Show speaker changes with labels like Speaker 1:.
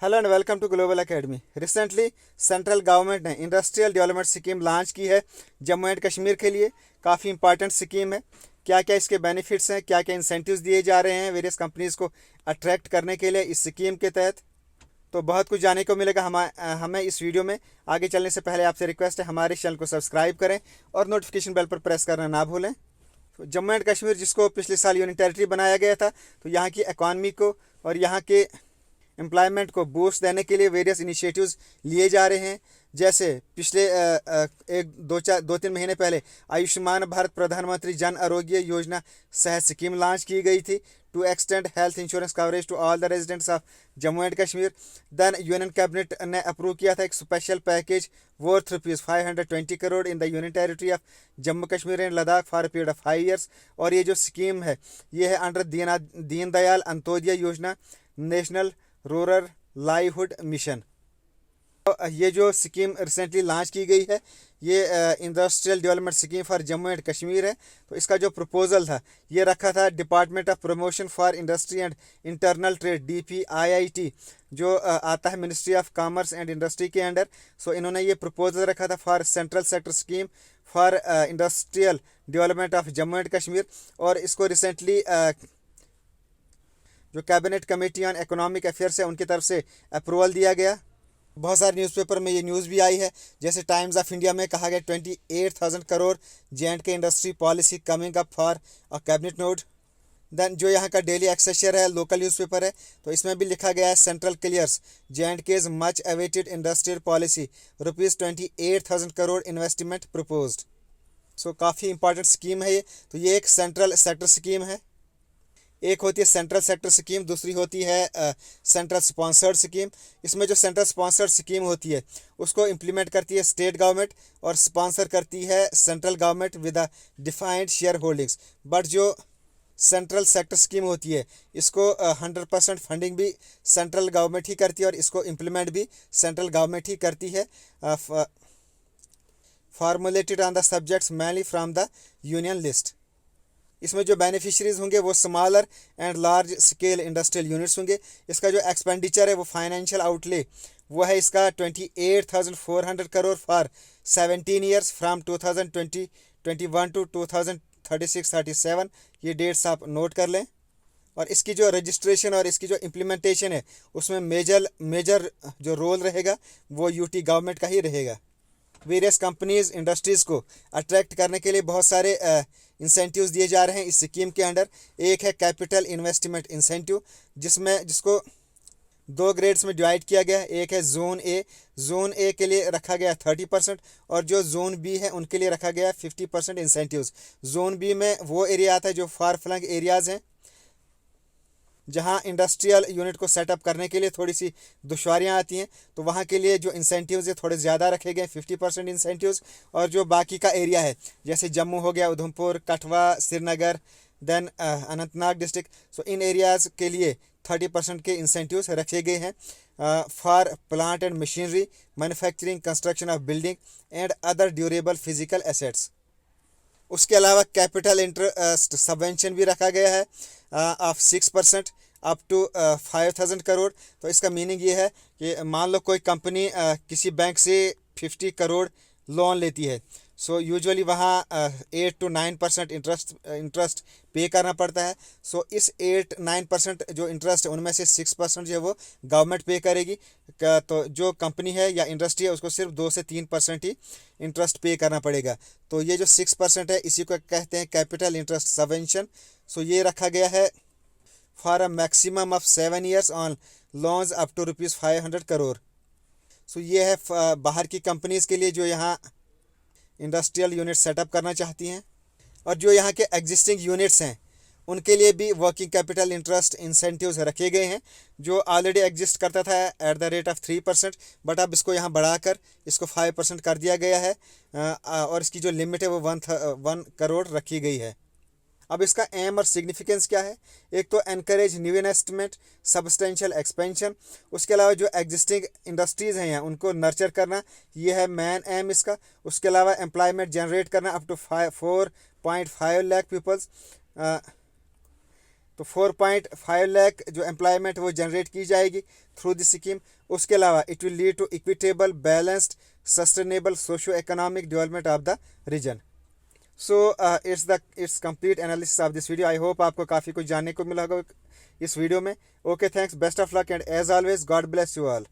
Speaker 1: Hello and welcome to global academy. Recently central government ने industrial development scheme launch की है Jammu and Kashmir के लिए। काफ़ी इंपॉर्टेंट स्कीम है। क्या क्या इसके बेनिफिट्स हैं, क्या क्या इंसेंटिव्स दिए जा रहे हैं वेरियस कंपनीज़ को अट्रैक्ट करने के लिए इस स्कीम के तहत, तो बहुत कुछ जानने को मिलेगा हमें इस वीडियो में। आगे चलने से पहले आपसे रिक्वेस्ट है हमारे चैनल को सब्सक्राइब करें और नोटिफिकेशन बेल पर प्रेस करना ना भूलें। तो जम्मू एंड कश्मीर जिसको पिछले साल यूनियन टेरिटरी बनाया गया था, तो यहाँ की इकॉनमी को और यहाँ के एम्प्लॉयमेंट को बूस्ट देने के लिए वेरियस इनिशिएटिव्स लिए जा रहे हैं। जैसे पिछले एक दो तीन महीने पहले आयुष्मान भारत प्रधानमंत्री जन आरोग्य योजना सेहत स्कीम लॉन्च की गई थी to extend health insurance coverage to all the residents of Jammu and Kashmir. Then union cabinet ने अप्रूव किया था एक special package worth ₹520 crore in the union territory of Jammu Kashmir and Ladakh for a period of 5 years। और ये जो स्कीम है ये है अंडर दीनदयाल अंत्योदय योजना, नेशनल रूरल लाइवहुड मिशन। ये जो स्कीम रिसेंटली लॉन्च की गई है ये industrial development scheme for Jammu and Kashmir है। तो इसका जो प्रपोजल था ये रखा था department of promotion for industry and internal trade DPIIT, जो आता है ministry of commerce and industry के अंडर। सो इन्होंने ये प्रपोजल रखा था for central sector scheme for industrial development of Jammu and Kashmir. और इसको रिसेंटली जो cabinet committee on economic affairs है उनकी तरफ से अप्रूवल दिया गया। बहुत सारे न्यूज़पेपर में ये न्यूज़ भी आई है, जैसे टाइम्स ऑफ इंडिया में कहा गया 28,000 crore J&K industry policy coming up for a cabinet note. Then जो यहाँ का डेली एक्सेसियर है लोकल न्यूज़पेपर है, तो इसमें भी लिखा गया है central clears J&K's much awaited industrial policy ₹28,000 crore investment proposed. So काफ़ी इंपॉर्टेंट स्कीम है ये। तो ये एक सेंट्रल सेक्टर स्कीम है। एक होती है सेंट्रल सेक्टर स्कीम, दूसरी होती है सेंट्रल स्पॉन्सर्ड स्कीम। इसमें जो सेंट्रल स्पॉन्सर्ड स्कीम होती है उसको इम्प्लीमेंट करती है स्टेट गवर्नमेंट और स्पॉन्सर करती है central government with a defined share holdings. But जो सेंट्रल सेक्टर स्कीम होती है इसको 100% फंडिंग भी सेंट्रल गवर्नमेंट ही करती है और इसको इम्प्लीमेंट भी सेंट्रल गवर्नमेंट ही करती है। Formulated on the subjects mainly from the union list. इसमें जो बेनिफिशरीज होंगे वो smaller and large scale industrial units होंगे। इसका जो एक्सपेंडिचर है वो फाइनेंशियल आउटले वो है इसका 28,400 crore for 17 years from 2021 to 2036-37। ये डेट्स आप नोट कर लें। और इसकी जो रजिस्ट्रेशन और इसकी जो इम्प्लीमेंटेशन है उसमें मेजर जो रोल रहेगा वो यूटी गवर्नमेंट का ही रहेगा। वेरियस कंपनीज इंडस्ट्रीज़ को अट्रैक्ट करने के लिए बहुत सारे इंसेंटिव्स दिए जा रहे हैं इस स्कीम के अंडर। एक है कैपिटल इन्वेस्टमेंट इंसेंटिव जिसको 2 ग्रेड्स में डिवाइड किया गया है। एक है जोन ए के लिए रखा गया 30% और जो जोन बी है उनके लिए रखा गया 50% इंसेंटिव्स। जोन बी में वो एरिया आता है जो फार फ्लंग एरियाज़ हैं जहां इंडस्ट्रियल यूनिट को सेटअप करने के लिए थोड़ी सी दुश्वारियां आती हैं, तो वहां के लिए जो इंसेंटिव्स है थोड़े ज़्यादा रखे गए 50% इंसेंटिव्स। और जो बाकी का एरिया है जैसे जम्मू हो गया, उधमपुर, कठवा, श्रीनगर, देन अनंतनाग डिस्ट्रिक्ट, सो इन एरियाज़ के लिए 30% के इंसेंटिव्स रखे गए हैं for plant and machinery, manufacturing, construction of building and other durable physical assets. उसके अलावा कैपिटल इंटरेस्ट सबवेंशन भी रखा गया है ऑफ 6% अप टू 5,000 करोड़। तो इसका मीनिंग ये है कि मान लो कोई कंपनी किसी बैंक से 50 करोड़ लोन लेती है, सो यूजुअली वहाँ 8 to 9% इंटरेस्ट पे करना पड़ता है। सो इस 8-9% जो इंटरेस्ट है उनमें से 6% जो है वो गवर्नमेंट पे करेगी। तो जो कंपनी है या इंडस्ट्री है उसको सिर्फ 2 से 3% ही इंटरेस्ट पे करना पड़ेगा। तो ये जो 6% है इसी को कहते हैं कैपिटल इंटरेस्ट सबवेंशन। सो ये रखा गया है for a maximum of 7 years on loans up to ₹500 crore. So ये है बाहर की कंपनीज़ के लिए जो यहाँ इंडस्ट्रियल यूनिट सेटअप करना चाहती हैं। और जो यहाँ के एग्जिस्टिंग यूनिट्स हैं उनके लिए भी वर्किंग कैपिटल इंटरेस्ट इंसेंटिव्स रखे गए हैं जो ऑलरेडी एग्जिस्ट करता था at the rate of 3%, but अब इसको यहाँ बढ़ाकर इसको 5% कर दिया गया है। और इसकी जो लिमिट है वो 1 करोड़ रखी गई है। अब इसका एम और सिग्निफिकेंस क्या है? एक तो encourage new investment, substantial expansion. उसके अलावा जो एग्जिस्टिंग इंडस्ट्रीज़ हैं यहाँ उनको नर्चर करना, ये है मेन एम इसका। उसके अलावा एम्प्लॉयमेंट जनरेट करना अप टू 4.5 लाख पीपल्स। तो 4.5 लाख जो एम्प्लॉयमेंट वो जनरेट की जाएगी थ्रू दिस स्कीम। उसके अलावा it will lead to equitable, balanced, sustainable socio economic development of the region. So it's complete analysis of this video. I hope आपको काफ़ी कुछ जानने को मिला होगा इस वीडियो में। Okay, thanks, best of luck and as always God bless you all.